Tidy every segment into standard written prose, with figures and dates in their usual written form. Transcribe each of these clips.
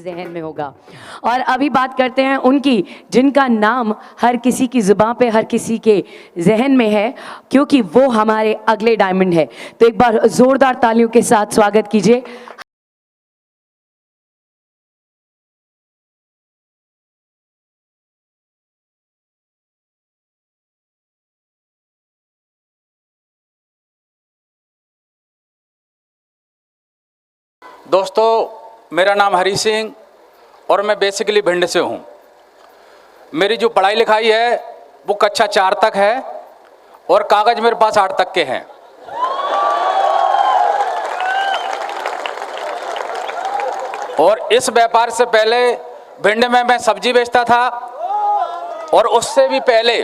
जहन में होगा। और अभी बात करते हैं उनकी जिनका नाम हर किसी की ज़ुबान पे, हर किसी के जहन में है, क्योंकि वो हमारे अगले डायमंड है। तो एक बार ज़ोरदार तालियों के साथ स्वागत कीजिए। दोस्तों, मेरा नाम हरी सिंह और मैं बेसिकली भिंड से हूँ। मेरी जो पढ़ाई लिखाई है वो कक्षा 4 तक है और कागज़ मेरे पास 8 तक के हैं। और इस व्यापार से पहले भिंड में मैं सब्जी बेचता था और उससे भी पहले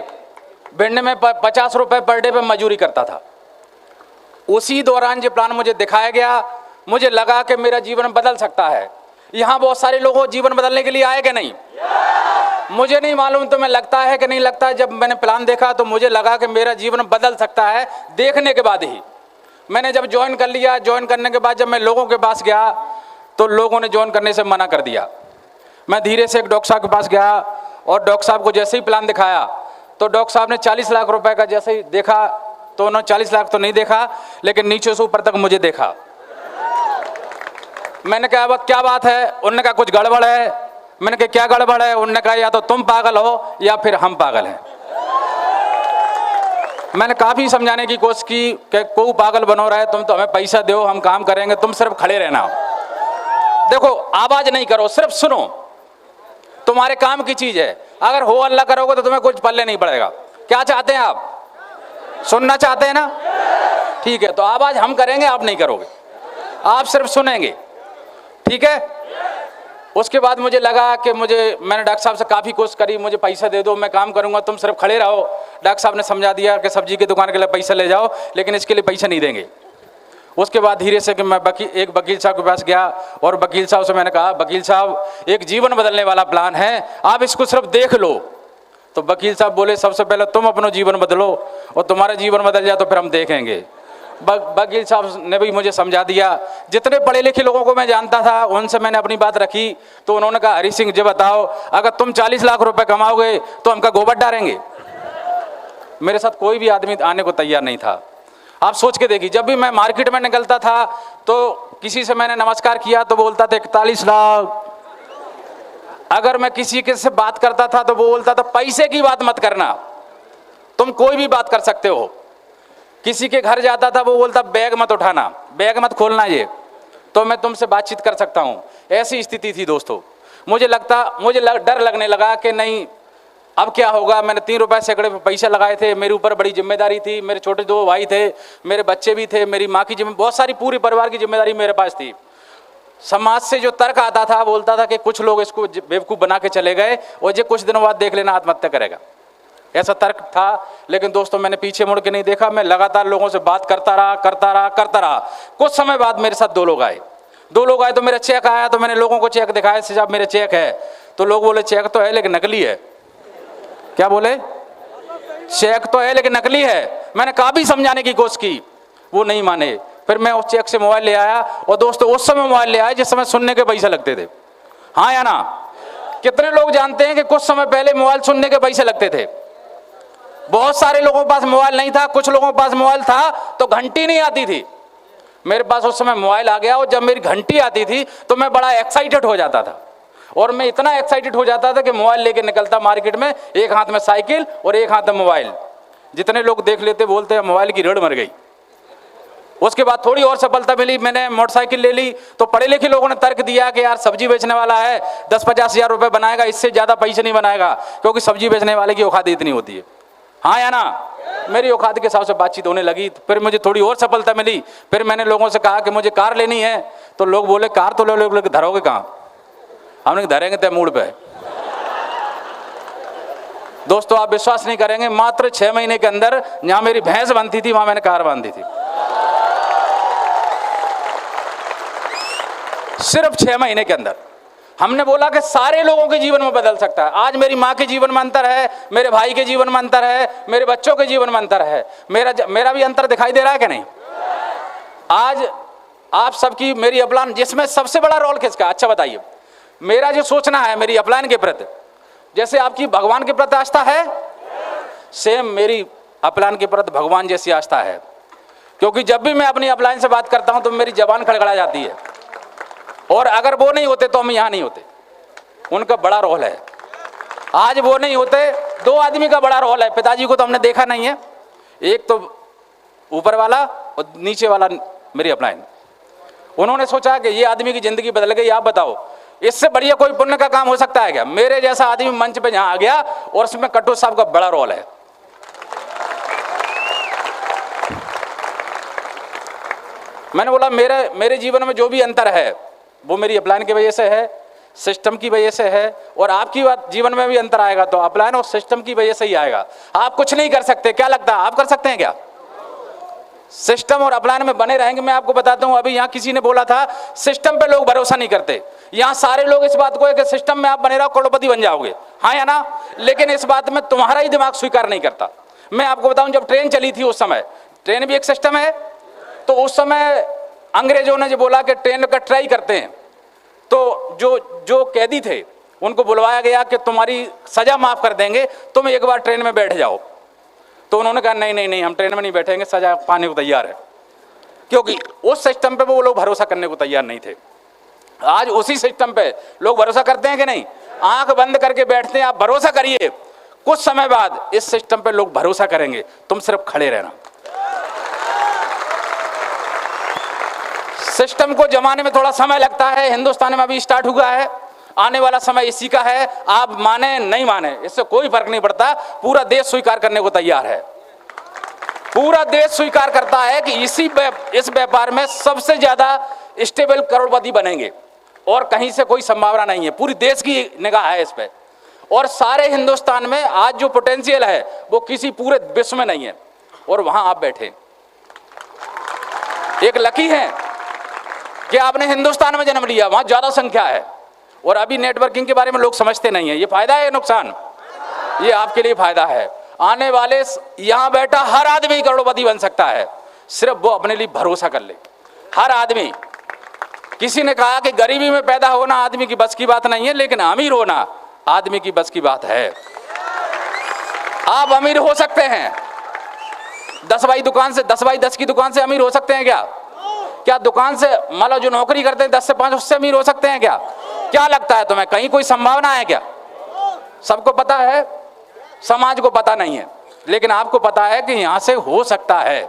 भिंड में 50 रुपये पर डे पे मजदूरी करता था। उसी दौरान ये प्लान मुझे दिखाया गया, मुझे लगा कि मेरा जीवन बदल सकता है। यहाँ बहुत सारे लोगों को जीवन बदलने के लिए आए कि नहीं, मुझे नहीं मालूम, तो मैं लगता है कि नहीं लगता। जब मैंने प्लान देखा तो मुझे लगा कि मेरा जीवन बदल सकता है। देखने के बाद ही मैंने जब ज्वाइन कर लिया, ज्वाइन करने के बाद जब मैं लोगों के पास गया तो लोगों ने ज्वाइन करने से मना कर दिया। मैं धीरे से एक डॉक्टर साहब के पास गया और डॉक्टर साहब को जैसे ही प्लान दिखाया तो डॉक्टर साहब ने 40 लाख रुपए का जैसे ही देखा तो उन्होंने 40 लाख तो नहीं देखा, लेकिन नीचे से ऊपर तक मुझे देखा। मैंने कहा अब क्या बात है? उन्होंने कहा कुछ गड़बड़ है। मैंने कहा क्या गड़बड़ है? उन्होंने कहा या तो तुम पागल हो या फिर हम पागल हैं। मैंने काफ़ी समझाने की कोशिश की कि कोई पागल बनो रहा है, तुम तो हमें पैसा दो, हम काम करेंगे, तुम सिर्फ खड़े रहना। देखो, आवाज़ नहीं करो, सिर्फ सुनो, तुम्हारे काम की चीज़ है। अगर हो अल्लाह करोगे तो तुम्हें कुछ पल्ले नहीं पड़ेगा। क्या चाहते हैं आप? सुनना चाहते हैं ना? ठीक है, तो आवाज़ हम करेंगे, आप नहीं करोगे, आप सिर्फ सुनेंगे, ठीक है? उसके बाद मुझे लगा कि मैंने डॉक्टर साहब से काफ़ी कोशिश करी, मुझे पैसा दे दो, मैं काम करूंगा, तुम सिर्फ खड़े रहो। डॉक्टर साहब ने समझा दिया कि सब्जी की दुकान के लिए पैसा ले जाओ, लेकिन इसके लिए पैसा नहीं देंगे। उसके बाद धीरे से कि मैं एक वकील साहब के पास गया और वकील साहब से मैंने कहा, वकील साहब एक जीवन बदलने वाला प्लान है, आप इसको सिर्फ देख लो। तो वकील साहब बोले सबसे पहले तुम अपना जीवन बदलो और तुम्हारा जीवन बदल जाए तो फिर हम देखेंगे। वकील साहब ने भी मुझे समझा दिया। जितने पढ़े लिखे लोगों को मैं जानता था उनसे मैंने अपनी बात रखी तो उन्होंने कहा हरी सिंह जी बताओ, अगर तुम 40 लाख रुपए कमाओगे तो हमका गोबर डालेंगे। मेरे साथ कोई भी आदमी आने को तैयार नहीं था। आप सोच के देखिए, जब भी मैं मार्केट में निकलता था तो किसी से मैंने नमस्कार किया तो बोलता था 41 लाख। अगर मैं किसी के से बात करता था तो वो बोलता था पैसे की बात मत करना, तुम कोई भी बात कर सकते हो। किसी के घर जाता था वो बोलता बैग मत उठाना, बैग मत खोलना, ये तो मैं तुमसे बातचीत कर सकता हूँ। ऐसी स्थिति थी दोस्तों। मुझे डर लगने लगा कि नहीं अब क्या होगा। मैंने 3 रुपए सैकड़े पैसे लगाए थे, मेरे ऊपर बड़ी जिम्मेदारी थी, मेरे छोटे 2 भाई थे, मेरे बच्चे भी थे, मेरी माँ की बहुत सारी पूरी परिवार की जिम्मेदारी मेरे पास थी। समाज से जो तर्क आता था बोलता था कि कुछ लोग इसको बेवकूफ़ बना के चले गए और ये कुछ दिनों बाद देख लेना आत्महत्या करेगा, ऐसा तर्क था। लेकिन दोस्तों मैंने पीछे मुड़ के नहीं देखा, मैं लगातार लोगों से बात करता रहा। कुछ समय बाद मेरे साथ 2 लोग आए। तो मेरा चेक आया तो मैंने लोगों को चेक दिखाया, साहब मेरे चेक है। तो लोग बोले चेक तो है लेकिन नकली है। क्या बोले? चेक तो है लेकिन नकली है। मैंने काफ़ी समझाने की कोशिश की, वो नहीं माने। फिर मैं उस चेक से मोबाइल ले आया और दोस्तों उस समय मोबाइल ले आया जिस समय सुनने के पैसे लगते थे। हाँ या ना? कितने लोग जानते हैं कि कुछ समय पहले मोबाइल सुनने के पैसे लगते थे? बहुत सारे लोगों के पास मोबाइल नहीं था, कुछ लोगों के पास मोबाइल था तो घंटी नहीं आती थी। मेरे पास उस समय मोबाइल आ गया और जब मेरी घंटी आती थी तो मैं बड़ा एक्साइटेड हो जाता था। और मैं इतना एक्साइटेड हो जाता था कि मोबाइल लेके निकलता मार्केट में, एक हाथ में साइकिल और एक हाथ में मोबाइल। जितने लोग देख लेते बोलते हैं मोबाइल की रीढ़ मर गई। उसके बाद थोड़ी और सफलता मिली, मैंने मोटरसाइकिल ले ली तो पढ़े लिखे लोगों ने तर्क दिया कि यार सब्जी बेचने वाला है, 10-50 हज़ार रुपये बनाएगा, इससे ज़्यादा पैसे नहीं बनाएगा, क्योंकि सब्जी बेचने वाले की औकात इतनी होती है। हाँ या ना? मेरी औकात के हिसाब से बातचीत होने लगी। फिर मुझे थोड़ी और सफलता मिली। फिर मैंने लोगों से कहा कि मुझे कार लेनी है, तो लोग बोले कार तो ले लो, धरोगे कहाँ? हमने धरेंगे तय मूड पे। दोस्तों आप विश्वास नहीं करेंगे, मात्र 6 महीने के अंदर जहां मेरी भैंस बांधी थी वहां मैंने कार बांधी थी। सिर्फ 6 महीने के अंदर। हमने बोला कि सारे लोगों के जीवन में बदल सकता है। आज मेरी माँ के जीवन में अंतर है, मेरे भाई के जीवन में अंतर है, मेरे बच्चों के जीवन में अंतर है। मेरा भी अंतर दिखाई दे रहा है कि नहीं? आज आप सबकी मेरी अपलान, जिसमें सबसे बड़ा रोल किसका? अच्छा बताइए, मेरा जो सोचना है मेरी अपलाइन के प्रति, जैसे आपकी भगवान के प्रति आस्था है, सेम मेरी अपलाइन के प्रति भगवान जैसी आस्था है। क्योंकि जब भी मैं अपनी अपलाइन से बात करता हूं तो मेरी जबान खड़खड़ा जाती है, और अगर वो नहीं होते तो हम यहां नहीं होते। उनका बड़ा रोल है। आज वो नहीं होते, दो आदमी का बड़ा रोल है। पिताजी को तो हमने देखा नहीं है, एक तो ऊपर वाला और नीचे वाला मेरी अपलाइन। उन्होंने सोचा कि ये आदमी की जिंदगी बदल गई। आप बताओ इससे बढ़िया कोई पुण्य का काम हो सकता है क्या? मेरे जैसा आदमी मंच पे जहां आ गया, और उसमें कटोच साहब का बड़ा रोल है। मैंने बोला मेरे जीवन में जो भी अंतर है वो मेरी अपलाइन की वजह से है, सिस्टम की वजह से है, और आपकी जीवन में भी अंतर आएगा तो अपलाइन और सिस्टम की वजह से ही आएगा। आप कुछ नहीं कर सकते, क्या लगता है आप कर सकते हैं क्या? सिस्टम और अपलाइन में बने रहेंगे। मैं आपको बताता हूं, अभी यहां किसी ने बोला था सिस्टम पे लोग भरोसा नहीं करते। यहां सारे लोग इस बात को है कि सिस्टम में आप बने रहो करोड़पति बन जाओगे, हाँ या ना? लेकिन इस बात में तुम्हारा ही दिमाग स्वीकार नहीं करता। मैं आपको बताऊं, जब ट्रेन चली थी उस समय, ट्रेन भी एक सिस्टम है, तो उस समय अंग्रेजों ने जो बोला कि ट्रेन का ट्राई करते हैं, तो जो कैदी थे उनको बुलवाया गया कि तुम्हारी सजा माफ कर देंगे, तुम एक बार ट्रेन में बैठ जाओ। तो उन्होंने कहा नहीं नहीं नहीं, हम ट्रेन में नहीं बैठेंगे, सजा पाने को तैयार है। क्योंकि उस सिस्टम पे वो लोग भरोसा करने को तैयार नहीं थे। आज उसी सिस्टम पे लोग भरोसा करते हैं कि नहीं? आंख बंद करके बैठते हैं। आप भरोसा करिए, कुछ समय बाद इस सिस्टम पे लोग भरोसा करेंगे, तुम सिर्फ खड़े रहना। सिस्टम को जमाने में थोड़ा समय लगता है, हिंदुस्तान में अभी स्टार्ट हुआ है, आने वाला समय इसी का है। आप माने नहीं माने इससे कोई फर्क नहीं पड़ता, पूरा देश स्वीकार करने को तैयार है। पूरा देश स्वीकार करता है कि इस व्यापार में सबसे ज्यादा स्टेबल करोड़पति बनेंगे, और कहीं से कोई संभावना नहीं है। पूरी देश की निगाह है इस पे, और सारे हिंदुस्तान में आज जो पोटेंशियल है वो किसी पूरे विश्व में नहीं है, और वहां आप बैठे एक लकी है कि आपने हिंदुस्तान में जन्म लिया, वहां ज्यादा संख्या है। और अभी नेटवर्किंग के बारे में लोग समझते नहीं है। ये फायदा है या नुकसान? ये आपके लिए फायदा है। आने वाले यहां बैठा हर आदमी करोड़पति बन सकता है, सिर्फ वो अपने लिए भरोसा कर ले। हर आदमी। किसी ने कहा कि गरीबी में पैदा होना आदमी की बस की बात नहीं है, लेकिन अमीर होना आदमी की बस की बात है। आप अमीर हो सकते हैं। 10 बाई 10 की दुकान से अमीर हो सकते हैं क्या? क्या दुकान से मान लो जो नौकरी करते हैं 10 से 5, उससे अमीर हो सकते हैं क्या? क्या लगता है तुम्हें, कहीं कोई संभावना है क्या? सबको पता है, समाज को पता नहीं है, लेकिन आपको पता है कि यहां से हो सकता है,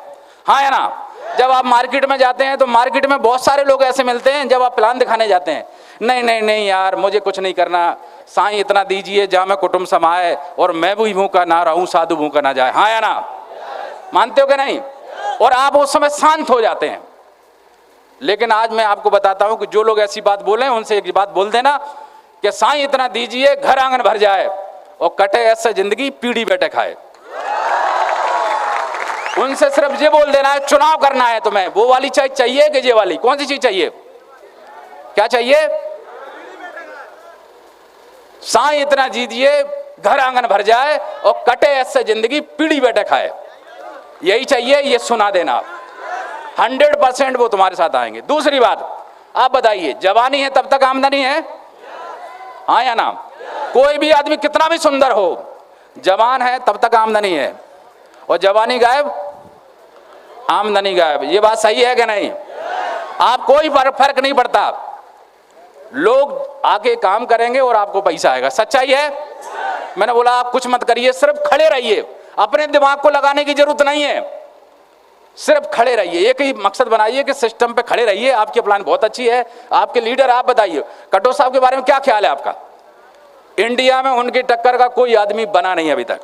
हाँ या ना? जब आप मार्केट में जाते हैं तो मार्केट में बहुत सारे लोग ऐसे मिलते हैं, जब आप प्लान दिखाने जाते हैं, नहीं नहीं नहीं यार मुझे कुछ नहीं करना, साईं इतना दीजिए जहाँ मैं कुटुंब समाए, और मैं भी भूखा ना रहूं साधु भूखा ना जाए, हाँ या ना? मानते हो कि नहीं? और आप उस समय शांत हो जाते हैं। लेकिन आज मैं आपको बताता हूं कि जो लोग ऐसी बात बोले उनसे एक बात बोल देना कि साईं इतना दीजिए घर आंगन भर जाए, और कटे ऐसे जिंदगी पीढ़ी बैठे खाए। उनसे सिर्फ ये बोल देना है, चुनाव करना है तुम्हें, वो वाली चीज चाहिए कि ये वाली? कौन सी चीज चाहिए? क्या चाहिए? साईं इतना दीजिए घर आंगन भर जाए, और कटे ऐसे जिंदगी पीढ़ी बैठे खाए। यही चाहिए, ये सुना देना। 100% वो तुम्हारे साथ आएंगे। दूसरी बात, आप बताइए, जवानी है तब तक आमदनी है, हाँ या ना? कोई भी आदमी कितना भी सुंदर हो, जवान है तब तक आमदनी है, और जवानी गायब, आमदनी गायब। ये बात सही है कि नहीं? आप कोई फर्क नहीं पड़ता, लोग आके काम करेंगे और आपको पैसा आएगा। सच्चाई है। मैंने बोला आप कुछ मत करिए, सिर्फ खड़े रहिए। अपने दिमाग को लगाने की जरूरत नहीं है, सिर्फ खड़े रहिए। एक ही मकसद बनाइए कि सिस्टम पे खड़े रहिए। आपकी प्लान बहुत अच्छी है, आपके लीडर। आप बताइए कटोच साहब के बारे में क्या ख्याल है आपका? इंडिया में उनकी टक्कर का कोई आदमी बना नहीं अभी तक।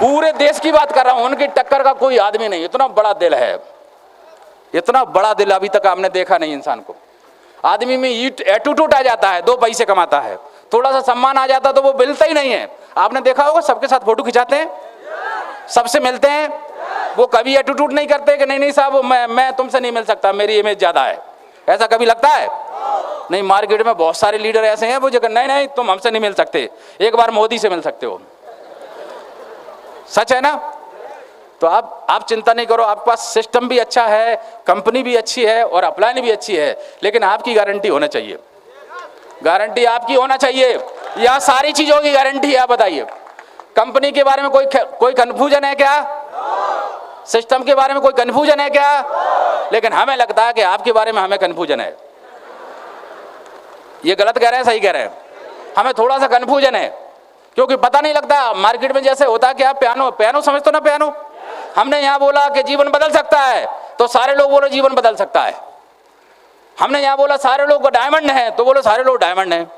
पूरे देश की बात कर रहा हूं, उनकी टक्कर का कोई आदमी नहीं। इतना बड़ा दिल है, इतना बड़ा दिल अभी तक आपने देखा नहीं इंसान को। आदमी में एटीट्यूड आ जाता है, 2 पैसे कमाता है, थोड़ा सा सम्मान आ जाता तो वो मिलता ही नहीं है। आपने देखा होगा सबके साथ फोटो खिंचाते हैं, सबसे मिलते हैं, वो कभी एटीट्यूड नहीं करते कि नहीं नहीं साहब मैं तुमसे नहीं मिल सकता, मेरी इमेज ज्यादा है। ऐसा कभी लगता है? नहीं। मार्केट में बहुत सारे लीडर ऐसे हैं वो जगह नहीं नहीं तुम हमसे नहीं मिल सकते, एक बार मोदी से मिल सकते हो। सच है ना? तो आप चिंता नहीं करो, आपके पास सिस्टम भी अच्छा है, कंपनी भी अच्छी है और अपलाइन भी अच्छी है, लेकिन आपकी गारंटी होना चाहिए। गारंटी आपकी होना चाहिए। यह सारी चीजों की गारंटी है। आप बताइए, कंपनी के बारे में कोई कंफ्यूजन है क्या? सिस्टम के बारे में कोई कंफ्यूजन है क्या? लेकिन हमें लगता है कि आपके बारे में हमें कंफ्यूजन है। ये गलत कह रहे हैं, सही कह रहे हैं? हमें थोड़ा सा कंफ्यूजन है, क्योंकि पता नहीं लगता। मार्केट में जैसे होता है कि आप पियानो समझते हो ना, पियानो। हमने यहाँ बोला कि जीवन बदल सकता है, तो सारे लोग बोलो जीवन बदल सकता है। हमने यहाँ बोला सारे लोग डायमंड हैं, तो बोलो सारे लोग डायमंड हैं।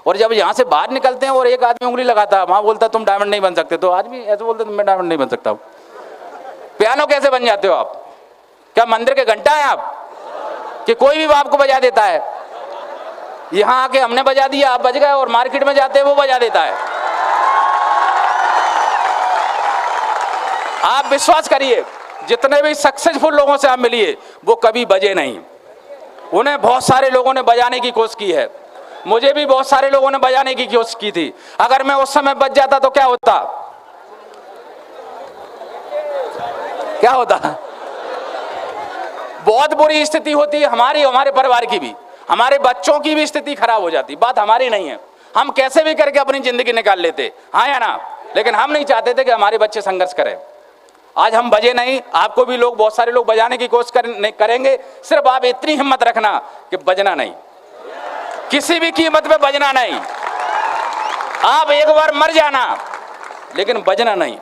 और जब यहाँ से बाहर निकलते हैं और एक आदमी उंगली लगाता है, वहां बोलता तुम डायमंड नहीं बन सकते, तो आदमी ऐसे बोलते मैं डायमंड नहीं बन सकता हूं। पियानो कैसे बन जाते हो आप? क्या मंदिर के घंटा हैं आप, कि कोई भी आपको बजा देता है? यहां आके हमने बजा दिया, आप बज गए, और मार्केट में जाते हैं वो बजा देता है। आप विश्वास करिए, जितने भी सक्सेसफुल लोगों से आप मिलिए, वो कभी बजे नहीं। उन्हें बहुत सारे लोगों ने बजाने की कोशिश की है, मुझे भी बहुत सारे लोगों ने बजाने की कोशिश की थी। अगर मैं उस समय बच जाता तो क्या होता? क्या होता? बहुत बुरी स्थिति होती, हमारे परिवार की भी, हमारे बच्चों की भी स्थिति खराब हो जाती। बात हमारी नहीं है, हम कैसे भी करके अपनी जिंदगी निकाल लेते, हाँ या ना? लेकिन हम नहीं चाहते थे कि हमारे बच्चे संघर्ष करें। आज हम बजे नहीं, आपको भी लोग, बहुत सारे लोग बजाने की कोशिश करेंगे। सिर्फ आप इतनी हिम्मत रखना कि बजना नहीं, किसी भी कीमत पे बजना नहीं। आप एक बार मर जाना, लेकिन बजना नहीं।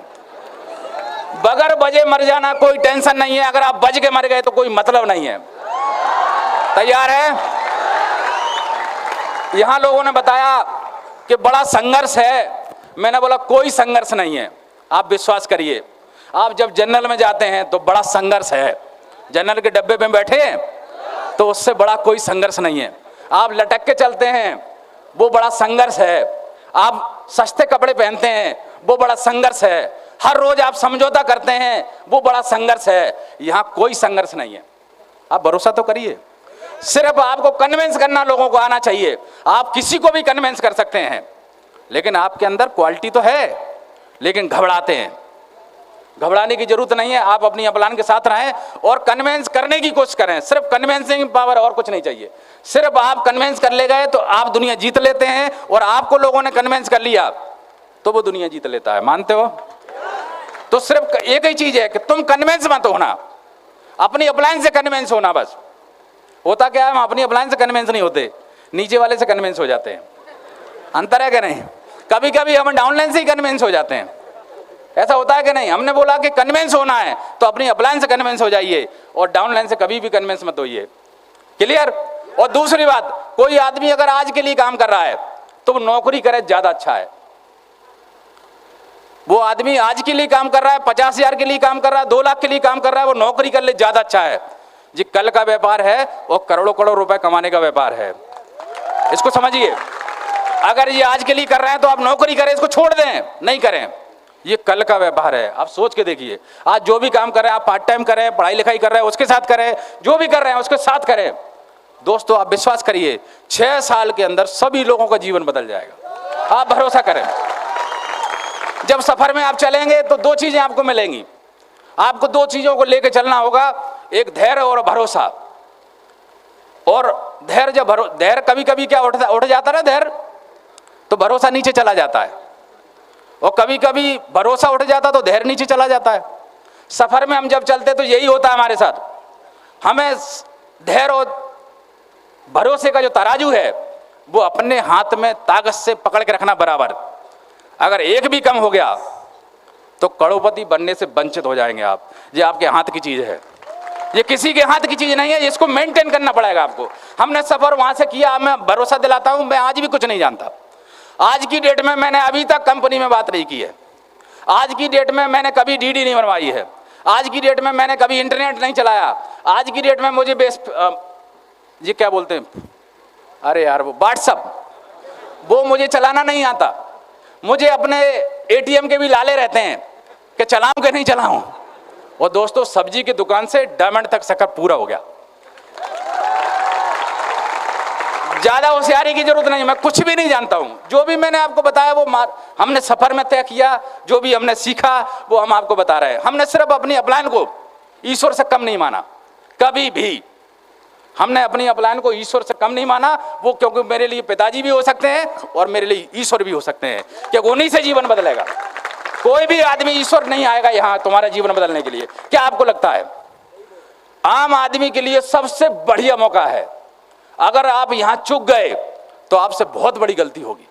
बगैर बजे मर जाना कोई टेंशन नहीं है, अगर आप बज के मर गए तो कोई मतलब नहीं है। तैयार है? यहां लोगों ने बताया कि बड़ा संघर्ष है, मैंने बोला कोई संघर्ष नहीं है। आप विश्वास करिए, आप जब जनरल में जाते हैं तो बड़ा संघर्ष है। जनरल के डब्बे में बैठे हैं तो उससे बड़ा कोई संघर्ष नहीं है। आप लटक के चलते हैं, वो बड़ा संघर्ष है। आप सस्ते कपड़े पहनते हैं, वो बड़ा संघर्ष है। हर रोज आप समझौता करते हैं, वो बड़ा संघर्ष है। यहां कोई संघर्ष नहीं है। आप भरोसा तो करिए, सिर्फ आपको कन्विंस करना लोगों को आना चाहिए। आप किसी को भी कन्विंस कर सकते हैं, लेकिन आपके अंदर क्वालिटी तो है, लेकिन घबराते हैं। घबराने की जरूरत नहीं है, आप अपनी अपलाइन के साथ रहें और कन्विंस करने की कोशिश करें। सिर्फ कन्विंसिंग पावर, और कुछ नहीं चाहिए। सिर्फ आप कन्विंस कर ले गए तो आप दुनिया जीत लेते हैं, और आपको लोगों ने कन्विंस कर लिया तो वो दुनिया जीत लेता है। मानते हो? तो सिर्फ एक ही चीज है कि तुम कन्विंस मत होना, अपनी अपलाइन से कन्विंस होना। बस होता क्या है, हम अपनी अपलाइन से कन्विंस नहीं होते, नीचे वाले से कन्विंस हो जाते हैं। अंतर है कि नहीं? कभी कभी हम डाउनलाइन से ही कन्विंस हो जाते हैं। ऐसा होता है कि नहीं? हमने बोला कि कन्विंस होना है तो अपनी अपलाइन से कन्विंस हो जाइए, और डाउनलाइन से कभी भी कन्विंस मत होइए। क्लियर? और दूसरी बात, कोई आदमी अगर आज के लिए काम कर रहा है तो वो नौकरी करे, ज्यादा अच्छा है। वो आदमी आज के लिए काम कर रहा है, 50,000 के लिए काम कर रहा है, 2 लाख के लिए काम कर रहा है, वो नौकरी कर ले, ज्यादा अच्छा है। जी कल का व्यापार है और करोड़ों करोड़ रुपए कमाने का व्यापार है, इसको समझिए। अगर ये आज के लिए कर रहे हैं तो आप नौकरी करें, इसको छोड़ दें, नहीं करें। ये कल का व्यापार है। आप सोच के देखिए, आज जो भी काम कर रहे हैं, आप पार्ट टाइम कर रहे हैं, पढ़ाई लिखाई कर रहे हैं, उसके साथ करें, जो भी कर रहे हैं उसके साथ करें। दोस्तों आप विश्वास करिए, 6 साल के अंदर सभी लोगों का जीवन बदल जाएगा। आप भरोसा करें। जब सफर में आप चलेंगे तो 2 चीजें आपको मिलेंगी। आपको 2 चीजों को लेकर चलना होगा, एक धैर्य और भरोसा। और धैर्य, जब धैर्य कभी कभी क्या उठ जाता है धैर्य, तो भरोसा नीचे चला जाता है, और कभी कभी भरोसा उठ जाता तो धैर्य नीचे चला जाता है। सफर में हम जब चलते तो यही होता है हमारे साथ। हमें धैर्य और भरोसे का जो तराजू है वो अपने हाथ में ताकत से पकड़ के रखना बराबर। अगर एक भी कम हो गया तो करोड़पति बनने से वंचित हो जाएंगे आप। ये आपके हाथ की चीज है, ये किसी के हाथ की चीज नहीं है, इसको मेंटेन करना पड़ेगा आपको। हमने सफर वहां से किया, मैं भरोसा दिलाता हूं, मैं आज भी कुछ नहीं जानता। आज की डेट में मैंने अभी तक कंपनी में बात नहीं की है। आज की डेट में मैंने कभी डीडी नहीं बनवाई है। आज की डेट में मैंने कभी इंटरनेट नहीं चलाया। आज की डेट में मुझे ये क्या बोलते हैं, अरे यार वो व्हाट्सअप, वो मुझे चलाना नहीं आता। मुझे अपने एटीएम के भी लाले रहते हैं कि चलाऊं कि नहीं चलाऊं। और दोस्तों सब्जी की दुकान से डायमंड तक सफर पूरा हो गया। ज्यादा होशियारी की जरूरत नहीं, मैं कुछ भी नहीं जानता हूं। जो भी मैंने आपको बताया वो हमने सफर में तय किया, जो भी हमने सीखा वो हम आपको बता रहे हैं। हमने सिर्फ अपनी अपलाइन को ईश्वर से कम नहीं माना, कभी भी हमने अपनी अपलाइन को ईश्वर से कम नहीं माना। वो क्योंकि मेरे लिए पिताजी भी हो सकते हैं और मेरे लिए ईश्वर भी हो सकते हैं, क्योंकि उन्हीं से जीवन बदलेगा। कोई भी आदमी ईश्वर नहीं आएगा यहाँ तुम्हारा जीवन बदलने के लिए। क्या आपको लगता है आम आदमी के लिए सबसे बढ़िया मौका है? अगर आप यहां चूक गए तो आपसे बहुत बड़ी गलती होगी।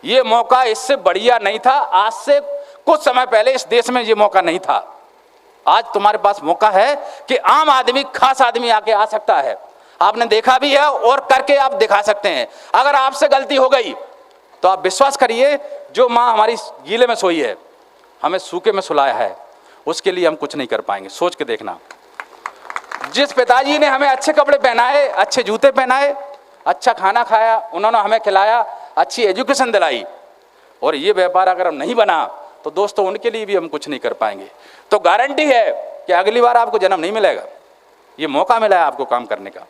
ये मौका इससे बढ़िया नहीं था। आज से कुछ समय पहले इस देश में ये मौका नहीं था। आज तुम्हारे पास मौका है कि आम आदमी, खास आदमी आके आ सकता है। आपने देखा भी है और करके आप दिखा सकते हैं। अगर आपसे गलती हो गई तो आप विश्वास करिए, जो माँ हमारी गीले में सोई है, हमें सूखे में सुलाया है, उसके लिए हम कुछ नहीं कर पाएंगे। सोच के देखना, जिस पिताजी ने हमें अच्छे कपड़े पहनाए, अच्छे जूते पहनाए, अच्छा खाना खाया, उन्होंने हमें खिलाया, अच्छी एजुकेशन दिलाई, और ये व्यापार अगर हम नहीं बना तो दोस्तों उनके लिए भी हम कुछ नहीं कर पाएंगे। तो गारंटी है कि अगली बार आपको जन्म नहीं मिलेगा। ये मौका मिला है आपको काम करने का,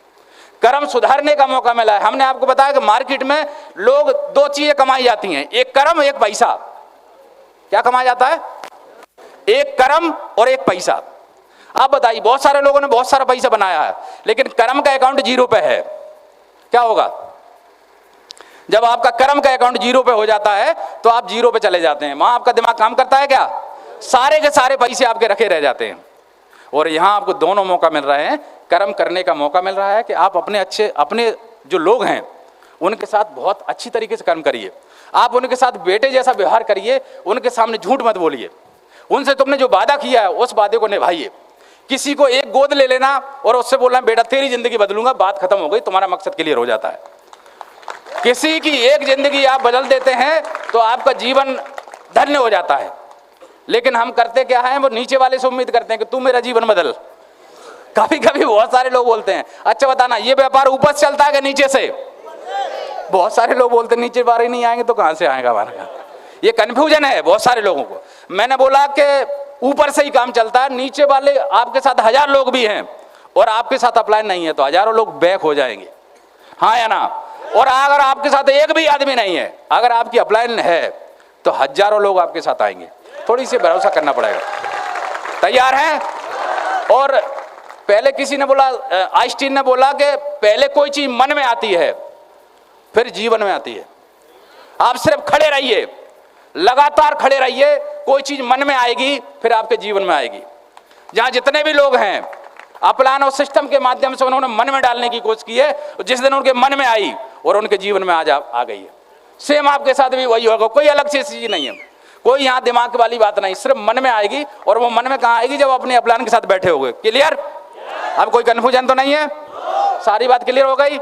कर्म सुधारने का मौका मिला है। हमने आपको बताया कि मार्केट में लोग दो चीजें कमाई जाती हैं, एक कर्म एक पैसा। क्या कमाया जाता है? एक कर्म और एक पैसा। आप बताइए, बहुत सारे लोगों ने बहुत सारा पैसा बनाया है, लेकिन कर्म का अकाउंट 0 पे है। क्या होगा? जब आपका कर्म का अकाउंट 0 पे हो जाता है तो आप 0 पे चले जाते हैं। वहां आपका दिमाग काम करता है क्या? सारे के सारे पैसे आपके रखे रह जाते हैं। और यहां आपको दोनों मौका मिल रहे हैं। कर्म करने का मौका मिल रहा है कि आप अपने जो लोग हैं उनके साथ बहुत अच्छी तरीके से कर्म करिए। आप उनके साथ बेटे जैसा व्यवहार करिए, उनके सामने झूठ मत बोलिए, उनसे तुमने जो वादा किया है उस वादे को निभाइए। किसी को एक गोद ले लेना और उससे बोलना बेटा तेरी जिंदगी बदलूंगा, बात खत्म हो गई, तुम्हारा मकसद क्लियर हो जाता है। किसी की एक जिंदगी आप बदल देते हैं तो आपका जीवन धन्य हो जाता है। लेकिन हम करते क्या है, वो नीचे वाले से उम्मीद करते हैं कि तू मेरा जीवन बदल। कभी कभी बहुत सारे लोग बोलते हैं, अच्छा बताना ये व्यापार ऊपर से चलता है कि नीचे से? बहुत सारे लोग बोलते हैं नीचे वाले नहीं आएंगे तो कहां से आएगा हमारा। ये कंफ्यूजन है बहुत सारे लोगों को। मैंने बोला कि ऊपर से ही काम चलता है, नीचे वाले आपके साथ 1000 लोग भी हैं और आपके साथ अपलाइन नहीं है तो हजारों लोग बैक हो जाएंगे, हाँ या ना? और अगर आपके साथ एक भी आदमी नहीं है, अगर आपकी अपलाइन है तो हजारों लोग आपके साथ आएंगे। थोड़ी सी भरोसा करना पड़ेगा। तैयार हैं? और पहले किसी ने बोला, आइंस्टीन ने बोला कि पहले कोई चीज मन में आती है फिर जीवन में आती है। आप सिर्फ खड़े रहिए, लगातार खड़े रहिए, कोई चीज मन में आएगी फिर आपके जीवन में आएगी। जहां जितने भी लोग हैं अपलाइन और सिस्टम के माध्यम से उन्होंने मन में डालने की कोशिश की है, जिस दिन उनके मन में आई और उनके जीवन में आज आ गई है। सेम आपके साथ भी वही होगा, कोई अलग से चीज नहीं है, कोई यहाँ दिमाग वाली बात नहीं, सिर्फ मन में आएगी। और वो मन में कहाँ आएगी? जब अपने अपलाइन के साथ बैठे हो गए। क्लियर? अब कोई कंफ्यूजन तो नहीं है? सारी बात क्लियर हो गई?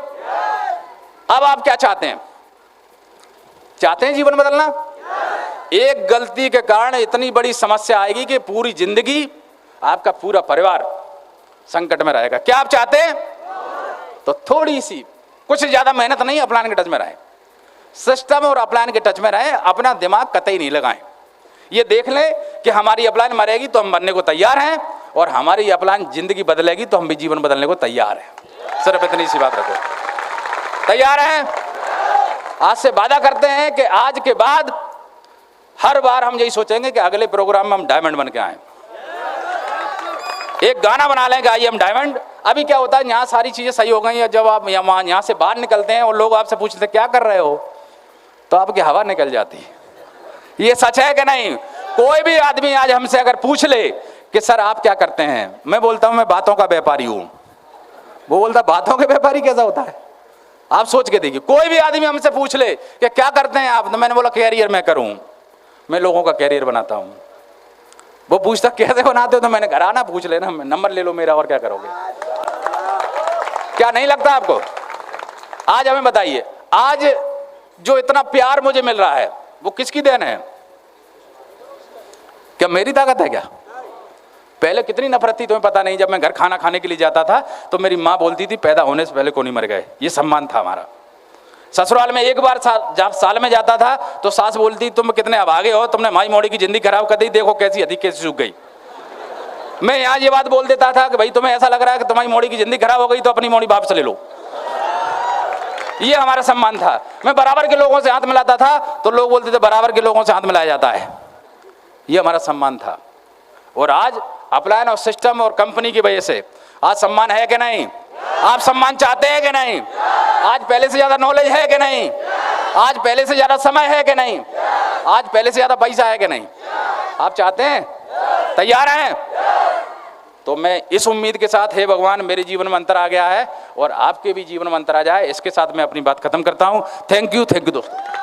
अब आप क्या चाहते हैं? चाहते हैं जीवन बदलना? एक गलती के कारण इतनी बड़ी समस्या आएगी कि पूरी जिंदगी आपका पूरा परिवार संकट में रहेगा। क्या आप चाहते हैं? तो थोड़ी सी, कुछ ज्यादा मेहनत नहीं, अपलाइन के टच में रहें, सिस्टम और अपलाइन के टच में रहें, अपना दिमाग कतई नहीं लगाएं। ये देख लें कि हमारी अपलाइन मरेगी तो हम मरने को तैयार हैं, और हमारी अपलाइन जिंदगी बदलेगी तो हम भी जीवन बदलने को तैयार हैं। सिर्फ इतनी सी बात रखो। तैयार हैं? आज से वादा करते हैं कि आज के बाद हर बार हम यही सोचेंगे कि अगले प्रोग्राम में हम डायमंड बन के आए। एक गाना बना लेंगे, आई एम डायमंड। अभी क्या होता है, यहाँ सारी चीजें सही हो गई हैं, जब आप यहाँ से बाहर निकलते हैं और लोग आपसे पूछते हैं क्या कर रहे हो, तो आपकी हवा निकल जाती है। ये सच है कि नहीं? कोई भी आदमी आज हमसे अगर पूछ ले कि सर आप क्या करते हैं, मैं बोलता हूं मैं बातों का व्यापारी हूं। वो बोलता बातों के व्यापारी कैसा होता है? आप सोच के देखिए, कोई भी आदमी हमसे पूछ ले कि क्या करते हैं आप, तो मैंने बोला कैरियर मैं करूं, मैं लोगों का कैरियर बनाता हूं। वो पूछता कैसे बनाते हो, तो मैंने घर आना पूछ लेना, नंबर ले लो मेरा, और क्या करोगे? क्या नहीं लगता आपको? आज हमें बताइए, आज जो इतना प्यार मुझे मिल रहा है वो किसकी देन है? क्या मेरी ताकत है क्या? पहले कितनी नफरत थी तुम्हें पता नहीं। जब मैं घर खाना खाने के लिए जाता था तो मेरी माँ बोलती थी पैदा होने से पहले कौन नहीं मर गए, ये सम्मान था हमारा। ससुराल में एक बार जब साल में जाता था तो सास बोलती तुम कितने अभागे हो, तुमने माई मोड़ी की जिंदगी खराब कर दी, देखो कैसी अधिक कैसी सूख गई। मैं यहाँ ये बात बोल देता था कि भाई तुम्हें ऐसा लग रहा है कि तुम्हारी मोड़ी की जिंदगी खराब हो गई तो अपनी मोड़ी बाप से ले लो। ये हमारा सम्मान था। मैं बराबर के लोगों से हाथ मिलाता था तो लोग बोलते थे बराबर के लोगों से हाथ मिलाया जाता है। ये हमारा सम्मान था। और आज अपलायन और सिस्टम और कंपनी की वजह से आज सम्मान है कि नहीं? आप सम्मान चाहते हैं कि नहीं? आज पहले से ज्यादा नॉलेज है कि नहीं? आज पहले से ज्यादा समय है कि नहीं? आज पहले से ज्यादा पैसा है कि नहीं? आप चाहते हैं? तैयार हैं? तो मैं इस उम्मीद के साथ, हे भगवान मेरे जीवन में अंतर आ गया है और आपके भी जीवन में अंतर आ जाए, इसके साथ मैं अपनी बात खत्म करता हूं। थैंक यू दोस्तों।